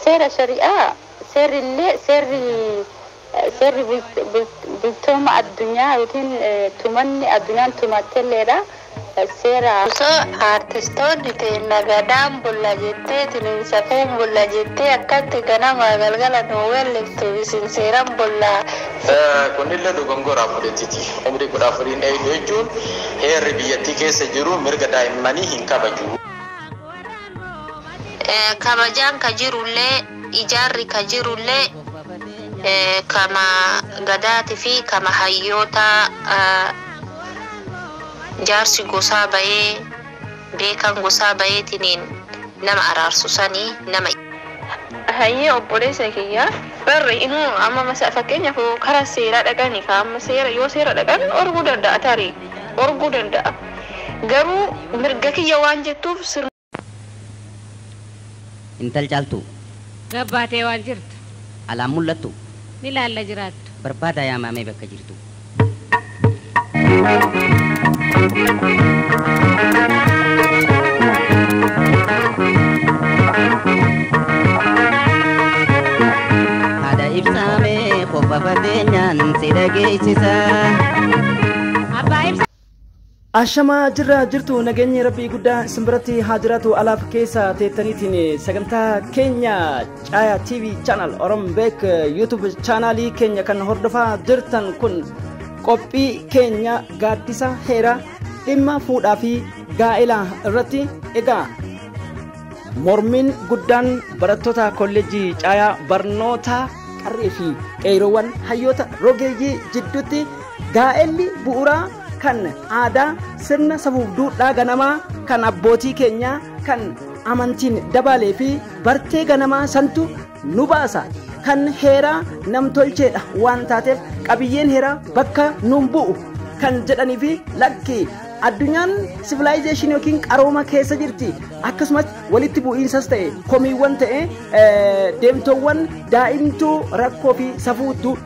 seera shari'aa seerrillee seerri bultooma addunyaa yookiin tumanni addunyaan tumatteelleedha. Seera so artistoonni nagadaan bulla jettee tininsafeen bulla jettee akkatti ganama galgala noowelliftu isin seeran bulla. Kunillee dogongoraa fudhatiti. Umrii 14 dheedu jechuun heerri biyyattii keessa jiru mirga daa'immanii hin kabaju. Kabajaan ka jirullee ijaarri ka jirullee kama gadaati fi kama hayyoota jaarsi gosaa bayee beekan gosaa bayeetiniin nama araarsu sanii nama hayyee obboleessa kiyya barri inuu amma masa fakkeenyaaf karaa seeraa dhaqanii amma seera yoo seera dhaqan orguu danda'a tarii orguu danda'a garuu mirga kiyya waan jettuuf sirna intal caaltu gabbaatee waan jirtu alaan mul'attu ni laalla jiraattu barbaada yaamamee bakka jirtu. Ada ibsame qofa fadeenyaan si dhageessisa. Ashamaa jirtu nageenyi rabbii guddaa simbiratti haa jiraatu alaaf keessa teettaniitiin sagantaa keenya Caayaa TV channel Orombeek YouTube channelii keenya kan hordofaa jirtan kun qophii keenya gaaddisa heeraa dhimma fuudhaa fi gaa'elaa irratti egaa mormiin guddaan barattoota kolleejjii Caayaa barnoota qarree fi qeeroowwan hayyoota rogeeyyii jidduutti gaa'elli bu'uuraa kan aadaa sirna safuuf duudhaa ganamaa kan abbootii keenyaa kan amantiin dabalee fi bartee ganamaa santu nu baasa kan heeraa namtolcheedha waan taateef qabiyyeen heeraa bakka nuun bu'u kan jedhanii fi lakki addunyaan civilization yookiin qarooma keessa jirti akkasumas walitti bu'iinsas ta'e komiiwwan ta'e deemtoowwan daa'imtuu rakkoo fi safuutu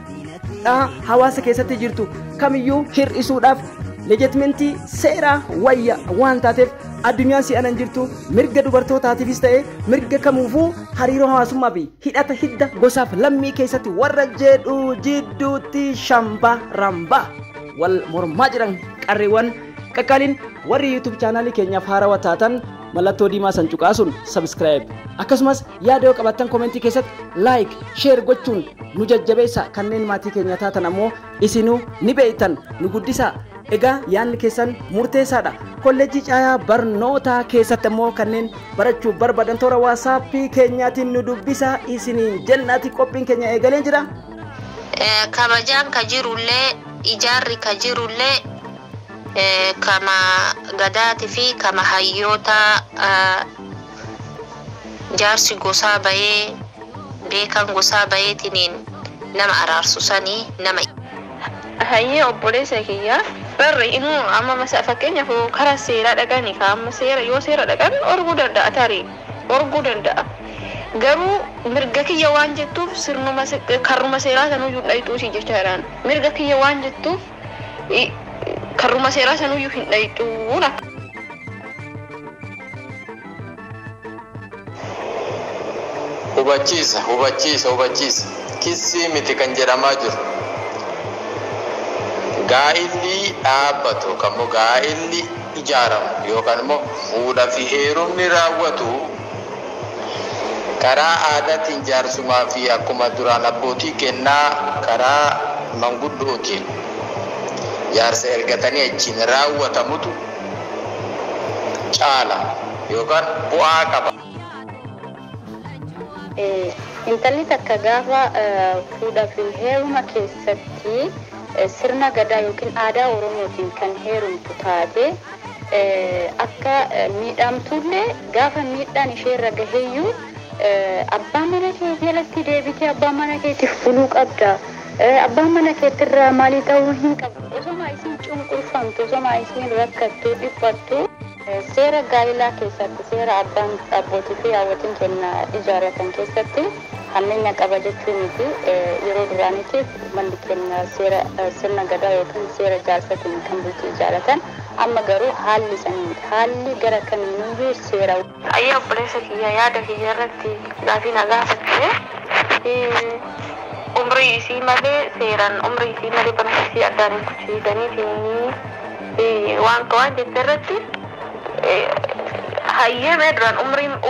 hawaasa keessatti jirtu kamiyyuu hir'isuudhaaf leejitimentii seeraa wayya waan taateef addunyaan si'anan jirtu mirga dubartootaatiifis ta'e mirga kamuufuu hariiroo hawaasummaa fi hidhata hidda gosaaf lammii keessatti warra jedhu jidduutti shambaa rambaa wal mormaa jiran qarreewwan qaqqaaliin warri YouTube channelii keenyaaf haarawaa taatan mallattoo diimaa san cuqaasuun subscribe akkasumas yaada yoo qabattan komentii keessatti like share gochuun nu jajjabeessa kanneen maatii keenya taatan ammoo isinuu ni beektan nu guddisaa. Egaa yaanni keessan murteessaadha. Kolleejjii Caayaa barnoota keessatti ammoo kanneen barachuu barbaadan toora WhatsAppii keenyaatiin nu dubbisaa isiniin jennaati qophiin keenya eegalee jira. Kabajaan ka jirullee ijaarri ka jirullee kama gadaati fi kama hayyoota jaarsi gosaa bayee beekan gosaa bayeetiniin nama araarsu sanii nama hayyee obboleessa kiyya barri inuu amma masa fakkeenyaaf karaa seeraa dhaqanii amma seera yoo seera dhaqan orguu danda'a tarii orguu danda'a garuu mirga kiyya waan jettuuf sirnuma karruma seeraa sanuyyuu dhayituu jechaadhaan mirga kiyya waan jettuuf karruma seeraa sanuyyuu hin dhayituu lakka. Hubachiisa kissii miti kan jedhamaa jiru. Gaa'illi dhaabbatu kammoo gaa'illi ijaaramu yookaan immoo fuudhaa fi heerumni raawwatu karaa aadaatiin jaarsumaa fi akkuma duraan abbootii kennaa karaa manguddootiin jaarsa ergatanii achiin raawwatamutu caala yookaan bu'aa qaba. Intalli takka gaafa fuudhaa fi heeruma keessatti sirna gadaa yookiin aadaa Oromootiin kan heerumtu taate akka miidhamtullee gaafa miidhaan isheerra gaheeyyuu abbaan mana kee jalatti deebitee abbaan mana keetiif buluu qabda. Abbaan mana keetirraa maalii ta'uu hin qabdu. Osoma isin cunqurfamtu osoma isin rakkattu dhiphattu seera gaa'ilaa keessatti seera abbootii fi haawwatiin kenna ijaarratan keessatti hammeenya qaba jechuun miti yeroo duraaniitiif manni kenna seera sirna gadaa yookiin seera jaarsatiin kan bultii ijaarratan amma garuu haalli gara kamiiyyuu seera. Ayyaa obboleessa kiyya yaada kiyya irratti gaafii na gaafatti. umrii isii malee seeraan umrii isii malee barsiisii addaan hin kuchisiisanii waan jette irratti hayyamee duraan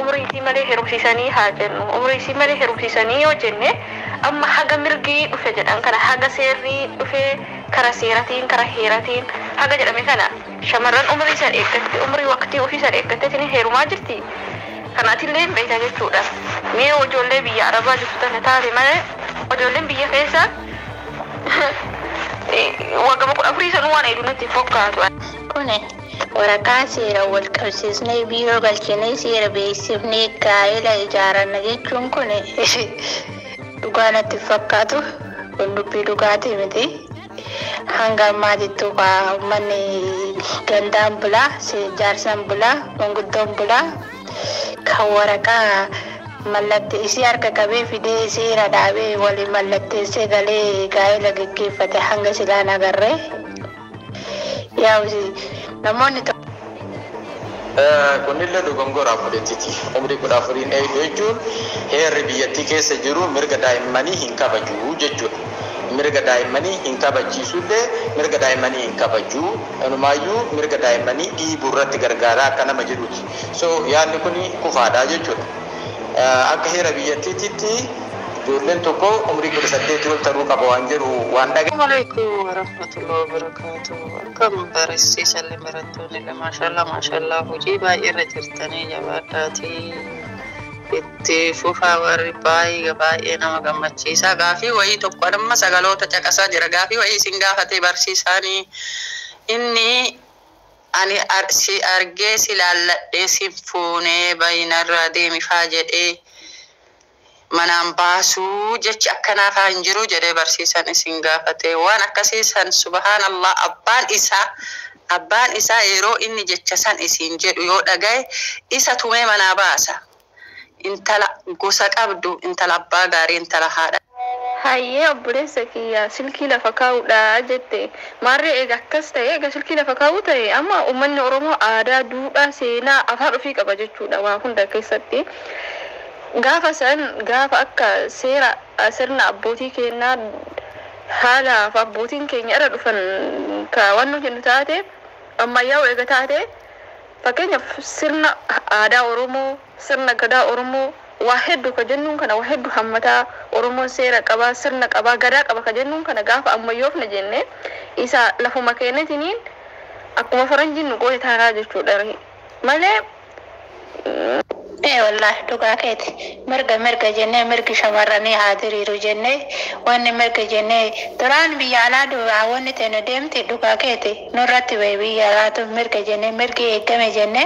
umrii isii malee heerumsiisanii haa jennu. Umrii isii malee heerumsiisanii yoo jenne amma haga mirgii dhufe jedhan kana haga seerrii dhufe kara seeratiin kara heeratiin haga jedhame kana shamarran umrii isaan eeggatte umrii waqtii ofii isaan eeggatteetiin heerumaa jirti. Kanaatillee hin beekta jechuudha. Mee ijoollee biyya Arabaa jirtu tana taate malee ijoolleen biyya keessa waggaa 14 sanuu waan hedduu natti fakkaatu. Kuni waraqaa seera wal qabsiisnee biiroo galchinee seera beeksifnee gaa'ela ijaaranna jechuun kun dhugaa natti fakkaatu. Kun dubbii dhugaatii miti. Hanga ammaatittuu uummanni gandaan bulaa, jaarsaan bulaa, manguddoon bulaa kan waraqaa mallatteessee harka qabee fidee seera dhaabee waliin mallatteessee galee gaa'ela gaggeeffate hanga silaan agarree. Yaa namoonni kunillee dogongora fudhatiti. Umrii 14 eeguu jechuun heerri biyyattii keessa jiru mirga daa'immanii hin kabaju jechuudha. Mirga daa'immanii hin kabachiisullee mirga daa'immanii hin kabaju. Inumaayyuu mirga daa'immanii dhiibuu irratti gargaaraa akka nama jedhuti. So yaadni kun kufaadha jechuudha. Akka heera biyyattiitti ijoolleen tokko umrii 18 ol ta'uu qaba waan jedhu waan dhagahe. Assalamualaikum warahmatullahi wabarakatuh. Akkam barsiisan barattoonni maashaallah hojii baay'ee irra jirtanii jabaadhaatii itti fufaa warri baay'ee nama gammachiisa. Gaafii wayii tokko amma sagaloota caqasaa jira. Gaafii wayii isin gaafatee barsiisaanii inni ani si argee si laalladhee si fuunee bayinarraa deemifaa jedhee manaan baasuu jechi akkanaaf hin jiru jedhee barsiisan isin gaafate waan akkasiisan subhanallah abbaan isaa yeroo inni jecha san isin jedhu yoo dhagaye isa tumee manaa baasa. Intala gosa qabdu intala abbaa gaarii intala haadha. Hayyee obboleessa kiyya silkii lafa kaa'uudha jette. Maarree eega akkas ta'e eega silkii lafa kaa'u ta'e amma uummanni Oromoo aadaa, duudhaa, seenaa, afaan ofii qaba jechuudha waan hunda keessatti. Gaafa akka seera sirna abbootii keenyaa haalaaf abbootiin keenya irra dhufan waan nu jennu taate ammayyaa'u eega taate fakkeenyaaf sirna aadaa Oromoo, sirna gadaa Oromoo waa hedduu ka jennuun kana waa hedduu hammataa Oromoon seera qabaa, sirna qabaa, gadaa qaba ka jennuun kana gaafa ammayyoofna jenne isa lafuma keenyatiniin akkuma faranjiin nu goote taanaa jechuudha malee. Wallahi dhugaa keeti mirga jennee mirgi shamarranii haa diriiru jennee wanni mirga jennee duraan biyya alaa duraa wanni ta'e deemti dhugaa keeti nurratti biyya alaatu mirga jennee mirgi eegame jennee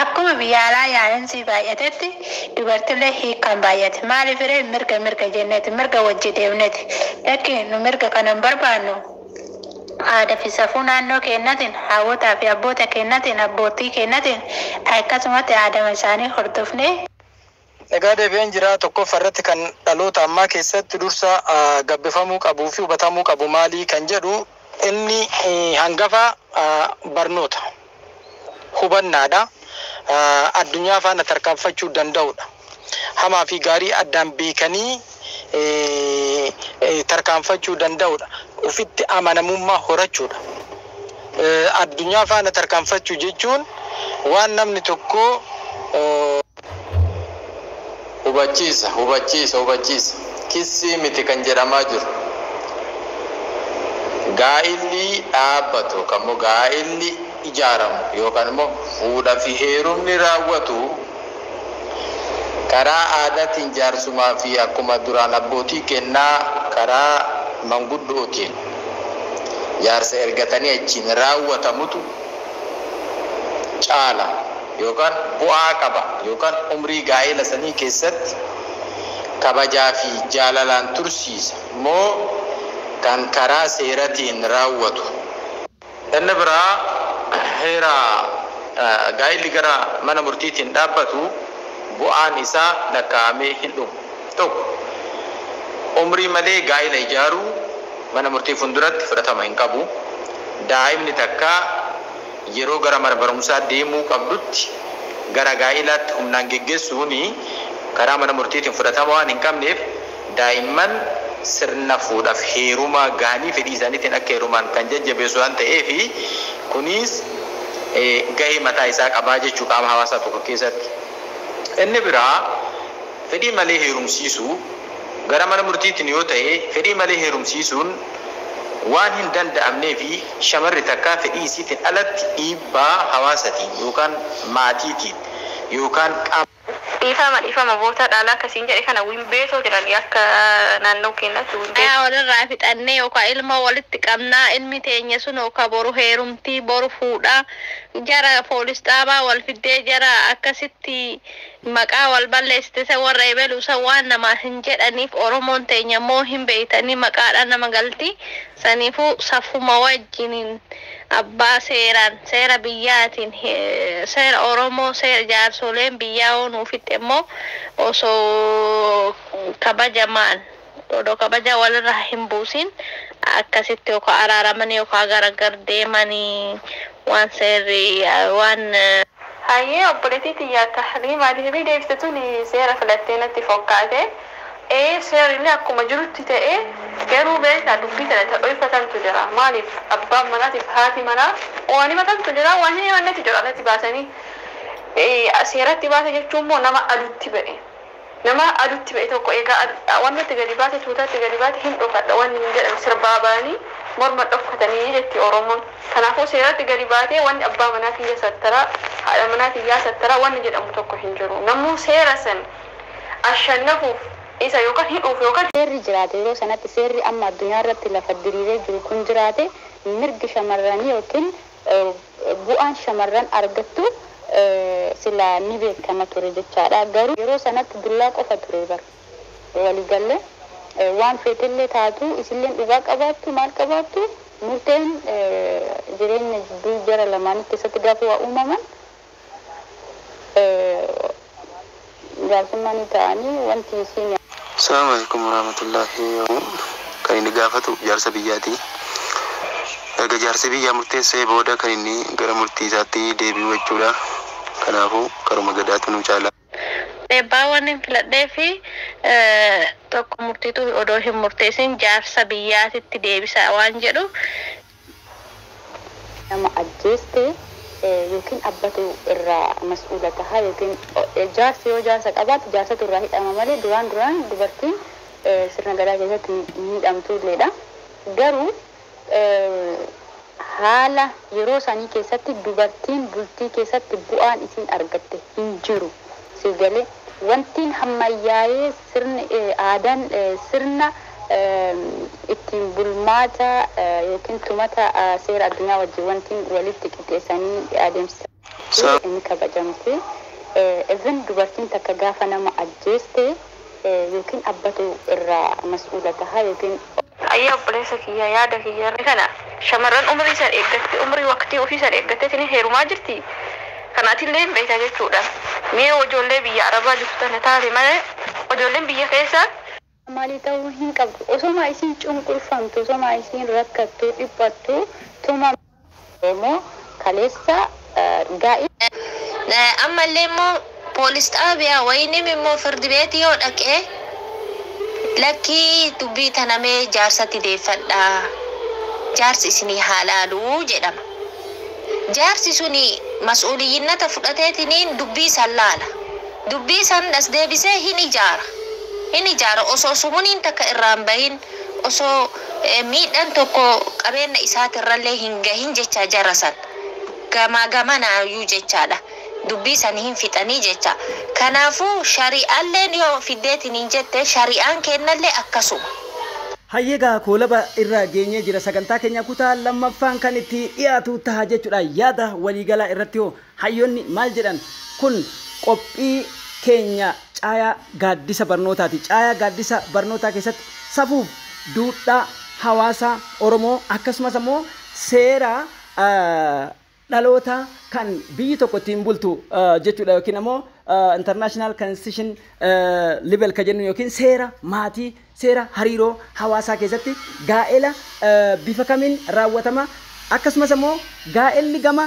akkuma biyya alaa yaa'insi baay'atetti dubartiilee hiikan baay'ate maaliif mirga jenneeti mirga wajji deemneeti lakki nu mirga kanan barbaannu. Aadaa fi safuu naannoo keenyatiin hawwataa fi abboota keenyatiin abbootii keenyatiin akkasumatti aadaa isaanii hordofnee. Egaa deebi'een jira tokkoffaa irratti kan dhaloota ammaa keessatti dursa gabbifamuu qabuu fi hubatamuu qabu maalii kan jedhu inni hangafa barnoota hubannaadha. Addunyaa faana tarkaanfachuu danda'udha. Hamaa fi gaarii addaan beekanii tarkaanfachuu danda'udha. Ufitti amanamummaa horachuudha. Addunyaa faana tarkaanfachuu jechuun waan namni tokko hubachiisa kissii miti kan jedhamaa jiru. Gaa'illi dhaabbatu kammoo gaa'illi ijaaramu yookaan immoo fuudhaa fi heerumni raawwatu karaa aadaatiin jaarsumaa fi akkuma duraan abbootii kennaa karaa manguddootiin jaarsa ergatanii achiin raawwatamutu caala yookaan bu'aa qaba yookaan umrii gaa'ela sanii keessatti kabajaa fi jaalalaan tursiisa moo kan karaa seeratiin raawwatu. Inni biraa heera gaa'illi gara mana murtiitiin dhaabbatu bu'aan isaa lakkaa'amee hin dhumu. Tokko umrii malee gaa'ela ijaaruu mana murtii fuulduratti fudhatama hin qabu. Daa'imni takka yeroo gara mana barumsaa deemuu qabdutti gara gaa'ilaatti humnaan geggeessuun karaa mana murtiitiin fudhatama waan hin qabneef daa'imman sirna fuudhaaf heerumaa gahanii fedhii isaaniitiin akka heerumaan kan jajjabeessu waan ta'eef kunis gahee mataa isaa qabaa jechuu qaama hawaasaa tokko keessatti. Inni biraa fedhii malee heerumsiisuu gara mana murtiitiin yoo ta'e fedhii malee heerumsiisuun waan hin danda'amnee fi shamarri takka fedhii isiitiin alatti dhiibbaa hawaasaatiin yookaan maatiitiin yookaan dhiifama boota dhalaa akkasiin jedhe kana wimbeetoo jiran akka naannoo keenyatti wimbeetoo. Walirraa fixannee yookaan ilma walitti qabnaa ilmi teenya sun yookaan boru heerumtii boru fuudhaa jara poolis dhaabaa wal fiddee jara akkasitti maqaa wal balleessite warra ebeluusa waan namaa hin jedhaniif Oromoon teenya immoo hin beeytanii maqaadhaan nama galti saniifuu safuma wajjiniin abbaa seera biyyaatiin seera Oromoo seera jaarsoleen biyyaa oonuufitti immoo osoo kabajamaan odoo kabaja walirraa hin buusin akkasitti yookaan araaramanii yookaan garagar deemanii waan seerri waan hayyee obboleettii xiyyaa tahriimaa deebii deebisatuun seera filattee natti fakkaate seerri akkuma jirutti ta'e garuu beekaa dubbii tana ta'oifatantu jira maaliif abbaan manaatiif haati manaa waan himatantu jira waan hin himanneti jedhu alatti baasanii seeratti baase jechuun immoo nama adutti ba'e tokko egaa wanti gadi baase tuutatti gadi baate hin dhokadha wanni hin jedhamu sirbaa ba'anii morma dhokfatanii jetti Oromoon. Kanaafuu seeratti gadi baatee wanni abbaa manaatiin yasattara haadha manaatiin yasattara wanni jedhamu tokko hin jiru. Namuu seera san ashannafuuf isa yookaan hidhuuf yookaan seerri jiraate yeroo sanatti seerri amma addunyaa irratti lafa diriiree jiru kun jiraate mirgi shamarranii yookiin bu'aan shamarran argattu sila ni beekama ture jechaadha. Garuu yeroo sanatti dullaa qofa ture bar waliigalle waan feetellee taatu isilleen dhugaa qabaattu maal qabaattu murteen jireenya jidduu jara lamaanii keessatti gaafa waa uumaman jaarsummaanii ta'anii wanti isiin. Assalamu alaikum warahmatullahi kan inni gaafatu jaarsa biyyaati. Erga jaarsa biyyaa murteessee booda kan inni gara murtii isaatti deebi'u jechuudha. Kanaafuu karuma gadaatu nu caala. Baawwan hin filadhee fi tokko murtiitu odoo hin murteessin jaarsa biyyaatitti deebisa waan jedhu. Nama ajjeeste yookiin abbatu irraa mas'uula tahaa yookiin jaarsi yoo jaarsa qabaatu jaarsatu irraa hidhama malee duraan dubartiin sirna gadaa keessatti miidhamtu illeedha. Garuu haala yeroo sanii keessatti dubartiin bultii keessatti bu'aan isiin argatte hin jiru. Sigalee wantiin hammayyaa'ee sirni aadaan sirna ittiin bulmaata yookiin tumata seera addunyaa wajjin wantiin walitti qixxeessanii adeemsisan inni kabajamte even dubartiin takka gaafa nama ajjeeste yookiin abbatu irraa mas'uula tahaa yookiin ayyaa obboleessa kiyya yaada kiyya kana shamarran umrii san eeggatte umrii waqtii ofii san eeggatteetiin heerumaa jirti. Kanaatillee hin beekta jechuudha. Mee ijoollee biyya Arabaa jirtu tana taate malee ijoolleen biyya keessaa maalii ta'uu hin qabdu. Osoma isiin cunqurfamtu, osoma isiin rakkattu, dhiphattu, tuma immoo kaleessa gaa'ii. Ammallee immoo poolis xaabiyaa wayinii immoo firdi beetii yoo dhaqee lakkii dubbii tanamee jaarsatti deeffadhaa. Jaarsi isinii haalaaluu jedhama. Jaarsi suni mas'uuliyinnata fudhateetiniin dubbii san laala. Dubbii san as deebisee hin ijaara osoo sumuniin takka irraan bahin osoo miidhaan tokko qabeenya isaatirrallee hin gahin jecha jara san gamaa gamanaayyuu jechaadha. Dubbii san hin fixanii jecha. Kanaafuu shari'aalleen yoo fiddeetiniin jette shari'aan kennallee akkasuma. Hayyeegaa koolaba irra geenyee jira sagantaa keenya kutaa lammaffaan kan itti dhiyaatu tahaa jechuudha. Yaada waliigalaa irratti hoo hayyoonni maal jedhan kun qophii keenya caayaa gaaddisa barnootaati. Caayaa gaaddisa barnootaa keessatti safuuf duudhaa hawaasa Oromoo akkasumas immoo seera dhaloota kan biyyi tokko ittiin bultu jechuudha yookiin immoo international constitution level ka jennu yookiin seera maatii seera hariiroo hawaasaa keessatti gaa'ela bifa kamiin raawwatama akkasumas immoo gaa'elli gama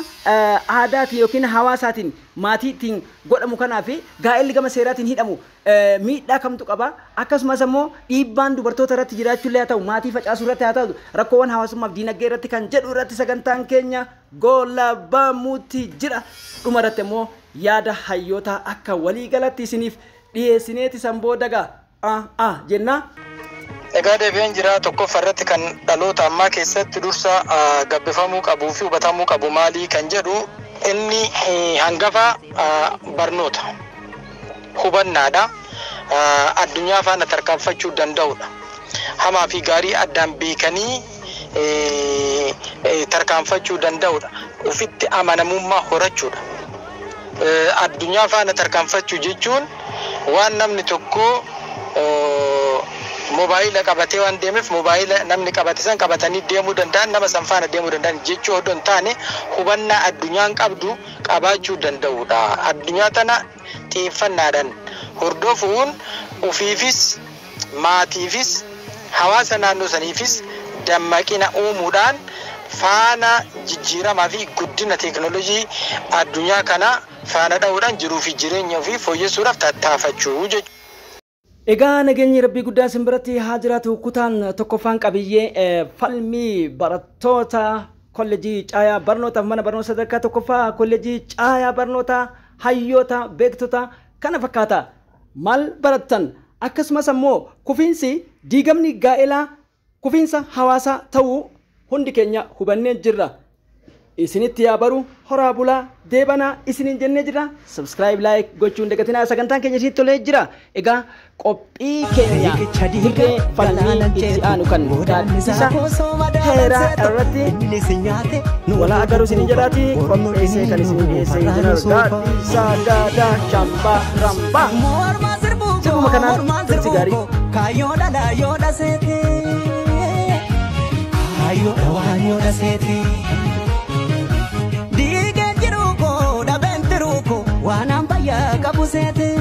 aadaatiin yookiin hawaasaatiin maatiitiin godhamu kanaa fi gaa'elli gama seeraatiin hidhamu miidhaa kamtu qaba akkasumas immoo dhiibbaan dubartoota irratti jiraachuullee haa ta'u maatii facaasuu irratti haa ta'u rakkoowwan hawaasummaaf diinagdee irratti kan jedhu irratti sagantaan keenya goolabamuutti jira dhuma irratti immoo yaada hayyoota akka waliigalatti isiniif dhiyeessineeti sanboodagaa jenna. Egaa deebiin jira tokkoffaa irratti kan dhaloota ammaa keessatti dursa gabbifamuu qabuu fi hubatamuu qabu maalii kan jedhu inni hangafa barnoota hubannaadha addunyaa faana tarkaanfachuu danda'udha hamaa fi gaarii addaan beekanii tarkaanfachuu danda'udha ufitti amanamummaa horachuudha addunyaa faana tarkaanfachuu jechuun waan namni tokko mobaayila qabatee waan deemeef mobaayila namni qabate san qabatanii deemuu danda'an nama san faana deemuu danda'an jechuu odoo hin taane hubannaa addunyaan qabdu qabaachuu danda'udha. Addunyaa tana xiyyeeffannaadhaan hordofuun ufiifis maatiifis hawaasa naannoo saniifis dammaqina uumuudhaan faana jijjiiramaa fi guddina teekinooloojii addunyaa kana faana dha'uudhaan jiruu fi jireenya ofii fooyyessuudhaaf tattaafachuu jechuudha. Egaa nageenyi rabbii guddaa simbiratti haa jiraatu kutaan tokkoffaan qabiyyee falmii barattoota kolleejii caayaa barnootaaf mana barnoota sadarkaa tokkoffaa kolleejii caayaa barnoota hayyoota beektota kana fakkaata maal barattan akkasumas ammoo kufiinsi diigamni gaa'elaa kufiinsa hawaasaa ta'uu hundi keenya hubannee jirra. Isinitti yaa baru horaa bulaa deebana isinin jennee jira subscribe like gochuun dagatinaa sagantaan keenya isitti tolee jira egaa qophii keenya dirree falmii itti aanu kan gaaddisa heeraa irratti walaa agaruu isinin jedhaati qopheessee kan isinin dhiyeessee jiran gaaddisa daadaa shambaa rambaa sirbuma kanaan tursi gaarii kaayoo dhala yoo dhaseete kaayoo dhawaan yoo dhaseete Wanam baya kabusete